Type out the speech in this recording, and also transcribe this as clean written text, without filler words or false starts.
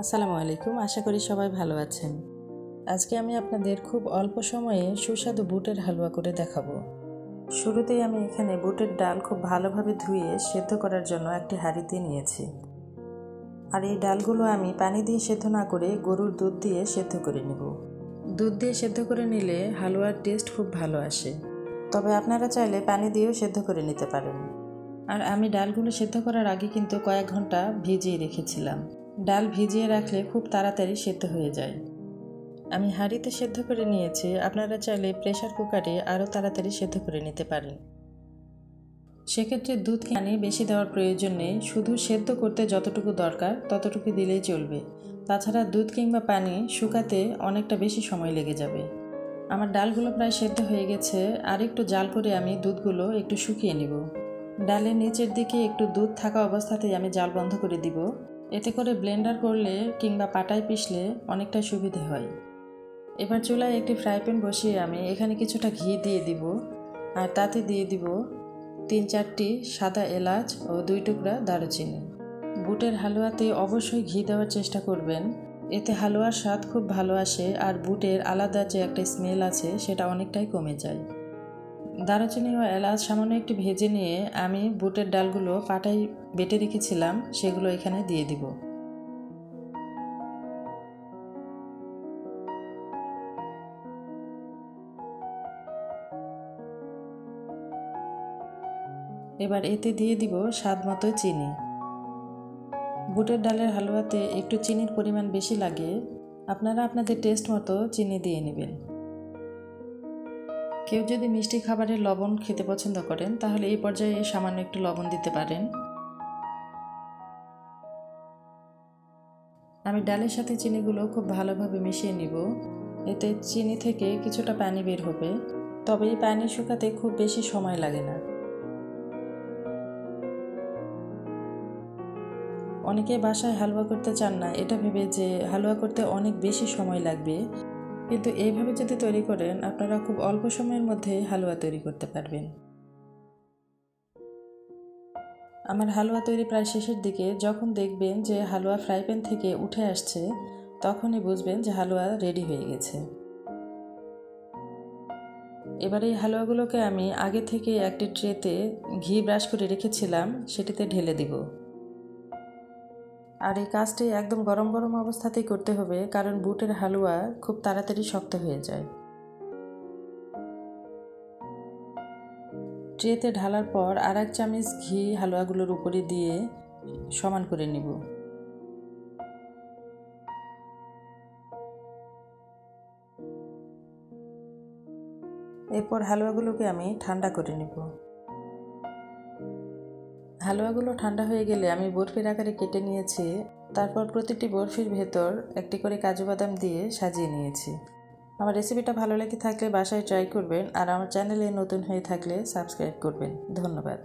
আসসালামু আলাইকুম। আশা করি সবাই ভালো আছেন। আজকে আমি আপনাদের খুব অল্প সময়ে সুস্বাদু বুটের হালুয়া করে দেখাবো। শুরুতেই আমি এখানে বুটের ডাল খুব ভালোভাবে ধুয়ে সেদ্ধ করার জন্য একটি হাঁড়িতে নিয়েছি। আর এই ডালগুলো আমি পানি দিয়ে সেদ্ধ না করে গরুর দুধ দিয়ে সেদ্ধ করে নেব। দুধ দিয়ে সেদ্ধ করে নিলে হালুয়ার টেস্ট খুব ভালো আসে, তবে আপনারা চাইলে পানি দিয়েও সেদ্ধ করে নিতে পারেন। আর আমি ডালগুলো সেদ্ধ করার আগে কিন্তু কয়েক ঘন্টা ভিজিয়ে রেখেছিলাম। ডাল ভিজিয়ে রাখলে খুব তাড়াতাড়ি সেদ্ধ হয়ে যায়। আমি হাঁড়িতে সেদ্ধ করে নিয়েছি, আপনারা চাইলে প্রেসার কুকারে আরও তাড়াতাড়ি সেদ্ধ করে নিতে পারেন। সেক্ষেত্রে দুধ পানি বেশি দেওয়ার প্রয়োজন নেই, শুধু সেদ্ধ করতে যতটুকু দরকার ততটুকু দিলেই চলবে। তাছাড়া দুধ কিংবা পানি শুকাতে অনেকটা বেশি সময় লেগে যাবে। আমার ডালগুলো প্রায় সেদ্ধ হয়ে গেছে, আর একটু জাল করে আমি দুধগুলো একটু শুকিয়ে নিব। ডালের নিচের দিকে একটু দুধ থাকা অবস্থাতেই আমি জাল বন্ধ করে দিব। এতে করে ব্লেন্ডার করলে কিংবা পাটায় পিষলে অনেকটা সুবিধে হয়। এবার চুলায় একটি ফ্রাই প্যান বসিয়ে আমি এখানে কিছুটা ঘি দিয়ে দিব, আর তাতে দিয়ে দিব 3-4টি সাদা এলাচ ও 2 টুকরা দারুচিনি। বুটের হালুয়াতে অবশ্যই ঘি দেওয়ার চেষ্টা করবেন, এতে হালুয়ার স্বাদ খুব ভালো আসে আর বুটের আলাদা যে একটা স্মেল আছে সেটা অনেকটাই কমে যায়। দারুচিনি ও এলাচ সামান্য একটু ভেজে নিয়ে আমি বুটের ডালগুলো পাটায় বেটে রেখেছিলাম সেগুলো এখানে দিয়ে দিব। এবার এতে দিয়ে দিব স্বাদ মতো চিনি। বুটের ডালের হালুয়াতে একটু চিনির পরিমাণ বেশি লাগে, আপনারা আপনাদের টেস্ট মতো চিনি দিয়ে নেবেন। কেউ যদি মিষ্টি খাবারের লবণ খেতে পছন্দ করেন তাহলে এই পর্যায়ে সামান্য একটু লবণ দিতে পারেন। আমি ডালের সাথে চিনিগুলো খুব ভালোভাবে মিশিয়ে নিব। এতে চিনি থেকে কিছুটা পানি বের হবে, তবে এই পানি শুকাতে খুব বেশি সময় লাগে না। অনেকে বাসায় হালুয়া করতে চান না, এটা ভেবে যে হালুয়া করতে অনেক বেশি সময় লাগবে, কিন্তু এইভাবে যদি তৈরি করেন আপনারা খুব অল্প সময়ের মধ্যে হালুয়া তৈরি করতে পারবেন। আমার হালুয়া তৈরি প্রায় শেষের দিকে। যখন দেখবেন যে হালুয়া ফ্রাই প্যান থেকে উঠে আসছে তখনই বুঝবেন যে হালুয়া রেডি হয়ে গেছে। এবার এই হালুয়াগুলোকে আমি আগে থেকে একটি ট্রেতে ঘি ব্রাশ করে রেখেছিলাম সেটিতে ঢেলে দিব। আর এই কাজটি একদম গরম গরম অবস্থাতেই করতে হবে, কারণ বুটের হালুয়া খুব তাড়াতাড়ি শক্ত হয়ে যায়। ট্রেতে ঢালার পর আর 1 চামচ ঘি হালুয়াগুলোর উপরে দিয়ে সমান করে নিব। এরপর হালুয়াগুলোকে আমি ঠান্ডা করে নিব। হালুয়াগুলো ঠান্ডা হয়ে গেলে আমি বরফির আকারে কেটে নিয়েছি, তারপর প্রতিটি বরফির ভেতর একটি করে কাজু বাদাম দিয়ে সাজিয়ে নিয়েছি। আমার রেসিপিটা ভালো লেগে থাকলে বাসায় ট্রাই করবেন, আর আমার চ্যানেলে নতুন হয়ে থাকলে সাবস্ক্রাইব করবেন। ধন্যবাদ।